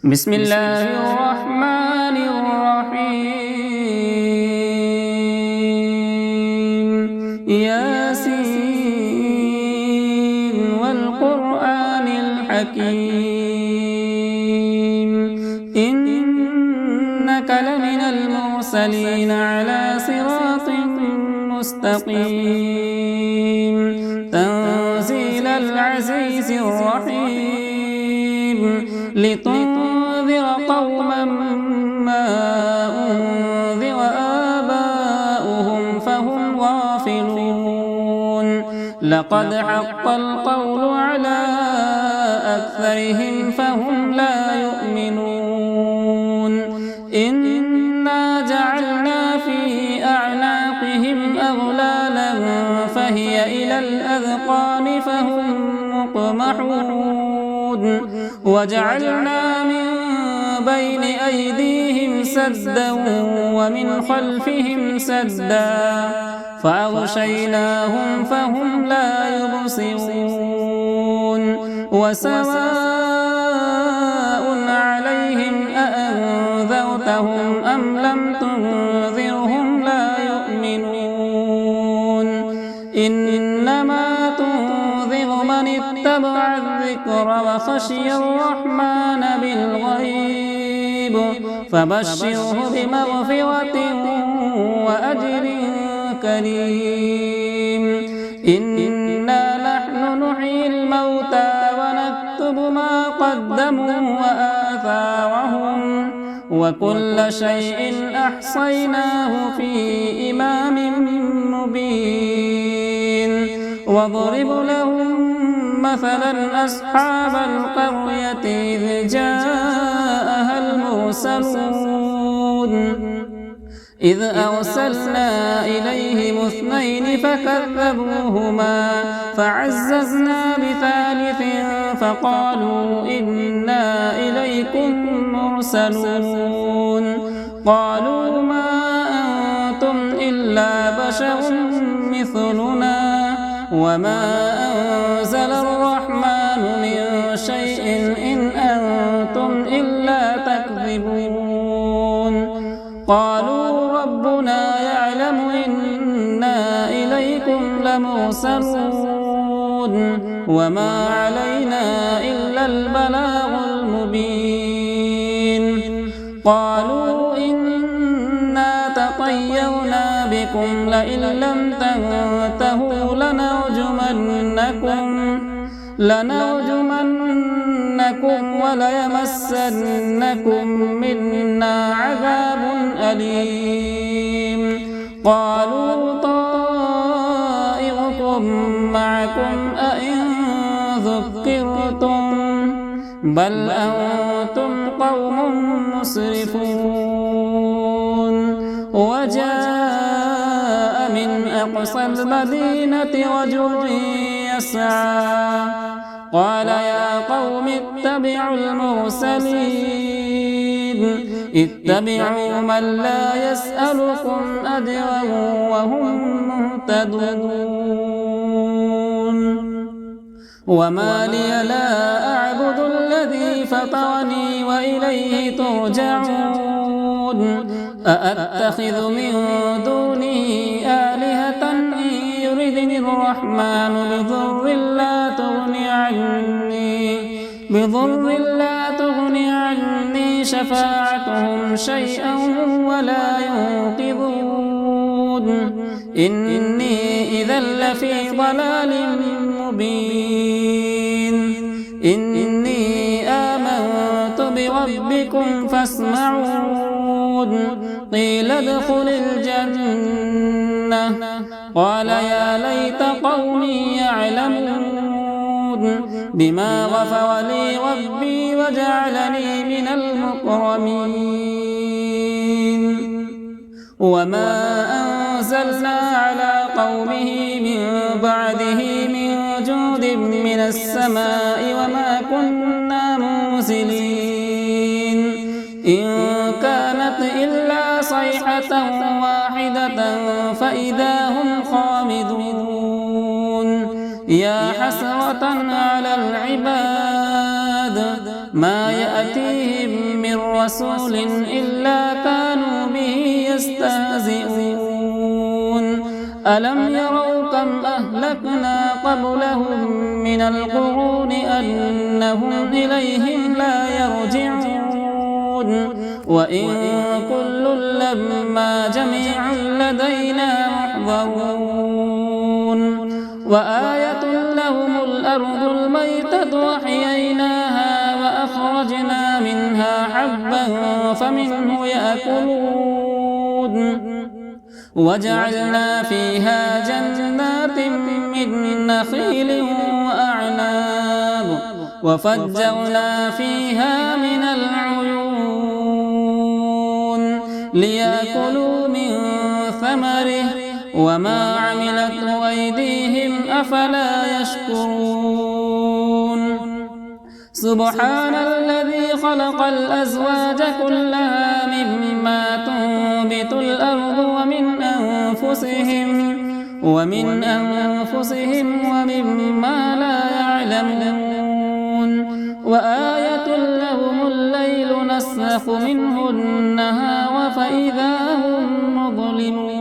بسم الله الرحمن الرحيم ياسين والقرآن الحكيم إنك لمن المرسلين على صراط مستقيم تنزيل العزيز الرحيم لتنذر قوما ما أنذر آباؤهم فهم غافلون لقد حق القول على أكثرهم فهم لا يؤمنون إنا جعلنا في أعناقهم أغلالا فهي إلى الأذقان فهم مقمحون وجعلنا من بين أيديهم سدا ومن خلفهم سدا فأغشيناهم فهم لا يبصرون وسواء عليهم أأنذرتهم أم لم تنذرهم لا يؤمنون إنما تنذر من اتبع الذكر وخشي الرحمن بالغيب فبشره بمغفرة وأجر كريم إنا نحن نحيي الموتى ونكتب ما قدموا وآثارهم وكل شيء أحصيناه في إمام مبين واضرب لهم مثلا أصحاب القرية إذ جاءها المرسلون إذ أرسلنا إليهم اثنين فكذبوهما فعززنا بثالث فقالوا إنا إليكم مرسلون قالوا ما أنتم إلا بشر مثلنا وما أنزل الرحمن من شيء إن أنتم إلا تكذبون قالوا ربنا يعلم إنا إليكم لمرسلون وما علينا إلا البلاغ المبين قالوا إنا تطيرنا بكم لئن لم تنتهوا لنرجمنكم وليمسنكم منا عذاب أليم قالوا طائركم معكم أئن ذكرتم بل أنتم قوم مسرفون وجاء من أقصى المدينة رجل يسعى قال يا قوم اتبعوا المرسلين اتبعوا من لا يسألكم أجرا وهم مهتدون وما لي لا أعبد الذي فطرني وإليه ترجعون أأتخذ من دونه آلهة إن يردني الرحمن بضر لا تغني عني شفاعتهم شيئا ولا ينقذون إني إذا لفي ضلال مبين إني آمنت بربكم فاسمعون قيل ادخل الجنة قال يا ليت قومي يعلمون بما غفر لي ربي وجعلني من المكرمين وما أنزلنا على قومه من بعده من جود من السماء وما كنا منزلين إن كانت إلا صيحة واحدة فإذا هم خامدون يا حسرة على العباد ما يأتيهم رسول إلا كانوا به يستهزئون ألم يروا كم أهلكنا قبلهم من القرون أنهم إليهم لا يرجعون وإن كل لما جميع لدينا محضرون وآية لهم الأرض الميتة وأحييناها وأخرجنا منها حبا فمنه يأكلون وجعلنا فيها جنات من نخيل وأعناب وفجرنا فيها من العيون ليأكلوا من ثمره وما عملته أيديهم أفلا يشكرون سبحان الذي خلق الأزواج كلها مما تنبت الأرض ومن أنفسهم ومما لا يعلمون وآية لهم الليل نسلخ منه النهار فإذا هم مظلمون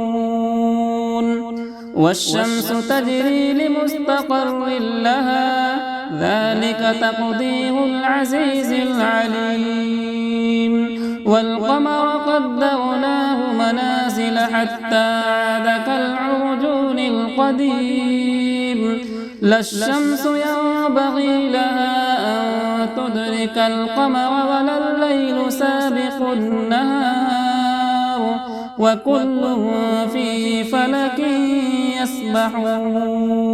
والشمس تجري لمستقر لها ذلك تقدير العزيز العليم والقمر قدرناه منازل حتى عاد كالعرجون القديم لا الشمس ينبغي لها أن تدرك القمر ولا الليل سابق النهار وكل في فلك يسبحون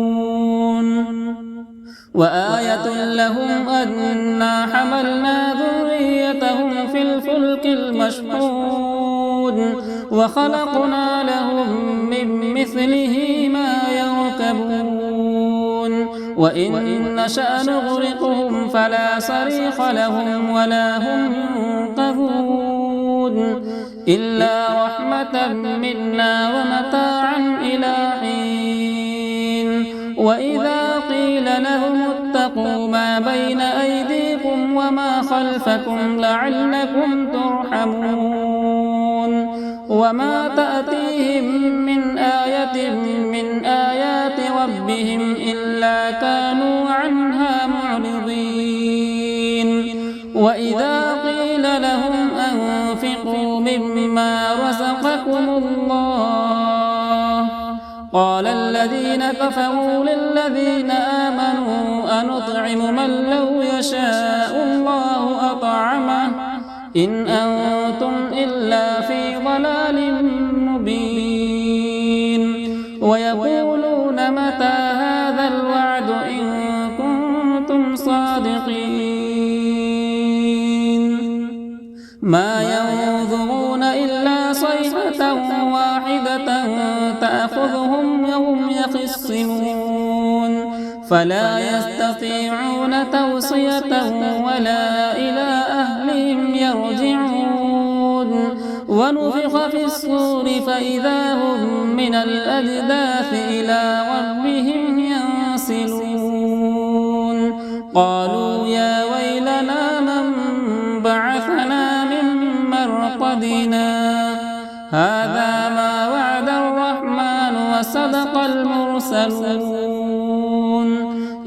وآية لهم أنا حملنا ذريتهم في الفلك المشحون وخلقنا لهم من مثله ما يركبون وإن نشأ نغرقهم فلا صريخ لهم ولا هم ينقذون إلا رحمة منا ومتاعا إلى حين وإذا قيل لهم اتقوا ما بين أيديكم وما خلفكم لعلكم ترحمون وما تأتيهم من آية من آيات ربهم إلا كانوا عنها معرضين وإذا قيل لهم أنفقوا مما رزقكم الله قال الذين كفروا للذين آمنوا أنطعم من لو يشاء الله أطعمه إن أنتم إلا في ضلال مبين ويقولون متى هذا الوعد إن كنتم صادقين ما ينظرون إلا صيحة واحدة تأخذهم وهم يخصمون فلا يستطيعون توصية ولا إلى أهلهم يرجعون ونفخ في الصور فإذا هم من الأجداث إلى ربهم ينسلون قالوا يا ويلنا من بعثنا من مرقدنا هذا ما وعد الرحمن وصدق المرسلون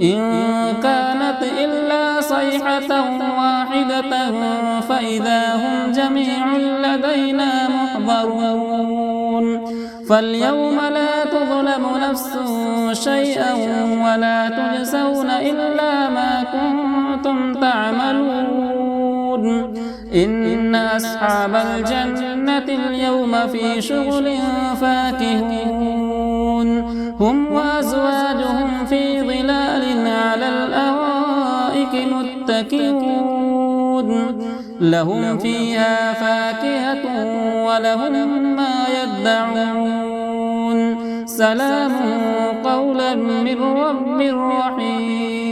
إن كانت إلا صيحة واحدة فإذا هم جميع لدينا محضرون فاليوم لا تظلم نفس شيئا ولا تجزون إلا ما كنتم تعملون إن أصحاب الجنة اليوم في شغل فاكهون هم وأزواجهم في ظلال على الأرائك متكئون لهم فيها فاكهة ولهم ما يدعون سلام قولا من رب رحيم.